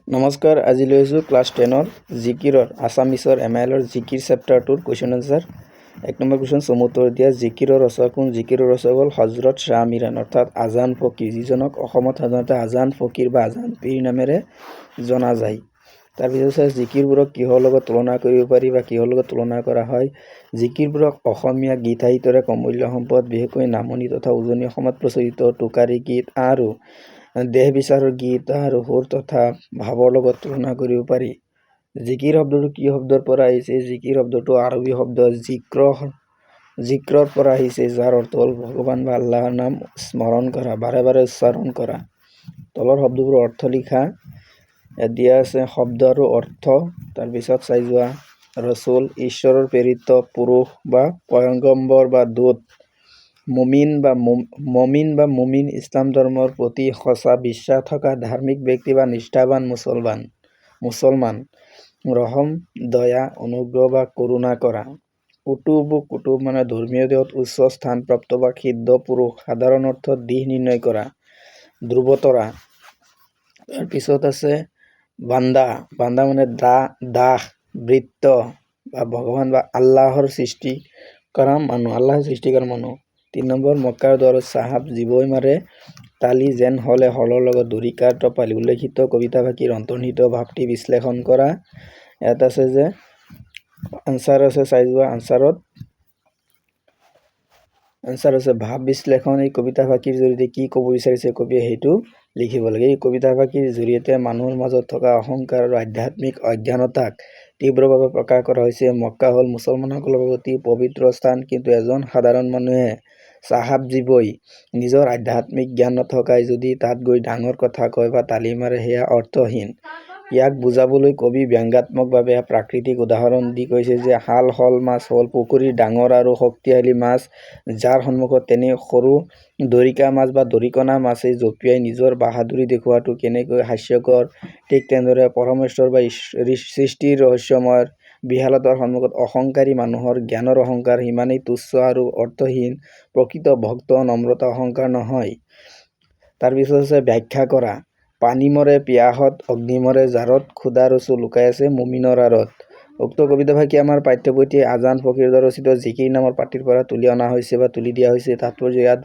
নমস্কাৰ, আজি লৈ আছোঁ ক্লাছ 10 জিকিৰৰ আছামিছৰ এমআইএলৰ জিকিৰ চেপ্টাৰ 2 কুৱেশ্যন আনসাৰ। 1 নম্বৰ কুৱেশ্যন চমুত্তৰ দিয়া জিকিৰৰ ৰচক কোন? জিকিৰৰ ৰচক হ'ল হজৰত শ্বাহ মিৰাণ অৰ্থাৎ আজান ফকীৰ, যিজনক অসমত সাধাৰণতে আজান ফকীৰ বা আজান পীৰ নামেৰে জনা যায়। তাৰপিছত জিকিৰবোৰক কিহৰ লগত তুলনা কৰিব পাৰি বা কিহৰ লগত তুলনা কৰা হয়? জিকিৰবোৰক অসমীয়া গীত সাহিত্যৰে অমূল্য সম্পদ, বিশেষকৈ নামনি তথা উজনি অসমত প্ৰচলিত টোকাৰী গীত আৰু দেহ বিচাৰৰ গীত আৰু সুৰ তথা ভাৱৰ লগত তুলনা কৰিব পাৰি। জিকিৰ শব্দটো কি শব্দৰ পৰা আহিছে? জিকিৰ শব্দটো আৰবী শব্দ জিক্ৰৰ পৰা আহিছে, যাৰ অৰ্থ হ'ল ভগৱান বা আল্লাহৰ নাম স্মৰণ কৰা, বাৰে বাৰে উচ্চাৰণ কৰা। তলৰ শব্দবোৰৰ অৰ্থ লিখা। ইয়াত দিয়া আছে শব্দ আৰু অৰ্থ। তাৰপিছত চাই যোৱা। ৰচুল ঈশ্বৰৰ প্ৰেৰিত পুৰুষ বা পয়গম্বৰ বা দূত। মমিন বা মুমিন ইছলাম ধৰ্মৰ প্ৰতি সঁচা বিশ্বাস থকা ধাৰ্মিক ব্যক্তি বা নিষ্ঠাবান মুছলমান। ৰহম দয়া অনুগ্ৰহ বা কৰোণা কৰা। কুতুব মানে ধৰ্মীয় দেহত উচ্চ স্থানপ্ৰাপ্ত বা সিদ্ধ পুৰুষ, সাধাৰণ অৰ্থত দিশ নিৰ্ণয় কৰা। ধ্ৰুৱতৰা। তাৰপিছত আছে বান্দা মানে দাস বৃত্ত বা ভগৱান বা আল্লাহৰ সৃষ্টি কৰা মানুহ। 3 নম্বৰ মক্কাৰ দুৱাৰত চাহাব জীৱই মাৰে তালি যেন হলে হলৰ লগত দৰিকাৰ টপালি। উল্লেখিত কবিতা ভাষীৰ অন্তৰ্নিহিত ভাৱটি বিশ্লেষণ কৰা। ইয়াত আছে যে আনসাৰ আছে, চাই যোৱা। আনসাৰ আছে ভাৱ বিশ্লেষণ। এই কবিতা ভাষীৰ জৰিয়তে কি ক'ব বিচাৰিছে কবিয়ে সেইটো লিখিব লাগে। এই কবিতা ভাষীৰ জৰিয়তে মানুহৰ মাজত থকা অহংকাৰ আৰু আধ্যাত্মিক অজ্ঞানতাক তীব্ৰভাৱে প্ৰকাশ কৰা হৈছে। মক্কা হ'ল মুছলমানসকলৰ বাবে অতি পবিত্ৰ স্থান, কিন্তু এজন সাধাৰণ মানুহে চাহাব জীৱই নিজৰ আধ্যাত্মিক জ্ঞান নথকাই যদি তাত গৈ ডাঙৰ কথা কয় বা তালি মাৰে, সেয়া অৰ্থহীন। ইয়াক বুজাবলৈ কবি ব্যংগাত্মকভাৱে প্ৰাকৃতিক উদাহৰণ দি কৈছে যে শ'ল মাছ হ'ল পুখুৰীৰ ডাঙৰ আৰু শক্তিশালী মাছ, যাৰ সন্মুখত তেনে সৰু দৰিকা মাছ বা দৰিকণা মাছে জঁপিয়াই নিজৰ বাহাদুৰি দেখুওৱাটো কেনেকৈ হাস্যকৰ, ঠিক তেনেদৰে পৰমেশ্বৰ বা সৃষ্টিৰ ৰহস্যময় বিশালতাৰ সন্মুখত অহংকাৰী মানুহৰ জ্ঞানৰ অহংকাৰ সিমানেই তুচ্ছ আৰু অৰ্থহীন। প্ৰকৃত ভক্ত নম্ৰতা অহংকাৰ নহয়। তাৰপিছত আছে ব্যাখ্যা কৰা। পানী মৰে পিয়াহত, অগ্নি মৰে জাৰত, ক্ষুধা ৰচুল লুকাই আছে মুমিনৰ আঁৰত। উক্ত কবিতা ভাষী আমাৰ পাঠ্যপুথি আজান ফকীৰ দ্বাৰা ৰচিত জিকিৰ নামৰ পাঠটিৰ পৰা তুলি অনা হৈছে বা তুলি দিয়া হৈছে। তাৎপৰ্য ইয়াত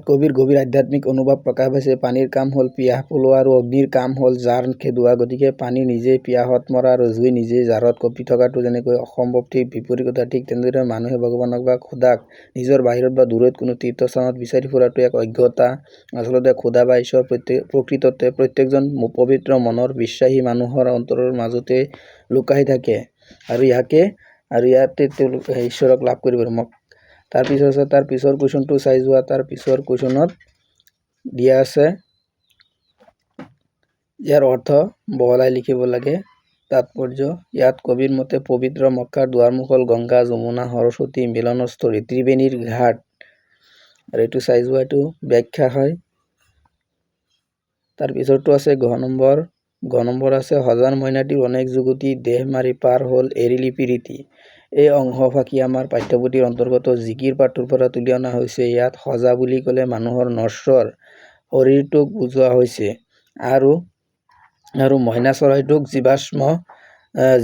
কবিৰ গভীৰ আধ্যাত্মিক অনুভৱ প্ৰকাশ পাইছে। পানীৰ কাম হ'ল পিয়াহ পলোৱা আৰু অগ্নিৰ কাম হ'ল জাৰ খেদোৱা। গতিকে পানী নিজেই পিয়াহত মৰা আৰু জুই নিজেই জাৰত কঁপি থকাটো যেনেকৈ অসম্ভৱ, ঠিক বিপৰীত কথা। ঠিক তেনেদৰে মানুহে ভগৱানক বা খোদাক নিজৰ বাহিৰত বা দূৰৈত কোনো তীৰ্থস্থানত বিচাৰি ফুৰাটো এক অজ্ঞতা। আচলতে খোদা বা ঈশ্বৰ প্ৰকৃততে প্ৰত্যেকজন পবিত্ৰ মনৰ বিশ্বাসী মানুহৰ অন্তৰৰ মাজতে লুকাই থাকে আৰু ইয়াতে তেওঁলোকে ঈশ্বৰক লাভ কৰিব পাৰে। তাৰপিছত আছে তাৰ পিছৰ কুৱেশ্যনটো চাই যোৱা। তাৰ পিছৰ কুৱেশ্যনত দিয়া আছে ইয়াৰ অৰ্থ বহলাই লিখিব লাগে। তাৎপৰ্য ইয়াত কবিৰ মতে পবিত্ৰ মক্কাৰ দুৱাৰমুখ হ'ল গংগা, যমুনা, সৰস্বতী মিলনস্থলী, ত্ৰিবেণীৰ ঘাট। আৰু এইটো চাই যোৱা, এইটো ব্যাখ্যা হয়। তাৰ পিছৰটো আছে ঘ নম্বৰ আছে হজাৰ মইনাটিৰ অনেক যুগতি, দেহ মাৰি পাৰ হ'ল এৰিলি পিৰিতি। এই অংশফাকি আমাৰ পাঠ্যপুথিৰ অন্তৰ্গত জিকিৰ পাঠটোৰ পৰা তুলি অনা হৈছে। ইয়াত সজা বুলি ক'লে মানুহৰ নশ্বৰ শৰীৰটোক বুজোৱা হৈছে আৰু মইনা চৰাইটোক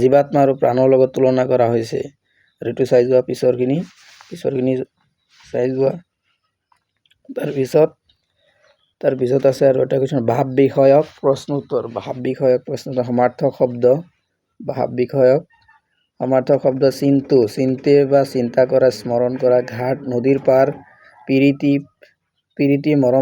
জীৱাত্মা আৰু প্ৰাণৰ লগত তুলনা কৰা হৈছে। আৰু এইটো চাই যোৱা। পিছৰখিনি চাই যোৱা। তাৰপিছত আছে আৰু এটা কুৱেশ্যন ভাৱ বিষয়ক প্ৰশ্ন উত্তৰ। সমাৰ্থক শব্দ চিন্তে বা চিন্তা কৰা, স্মৰণ কৰা। ঘাট নদীৰ পাৰ, পিৰিতি মৰম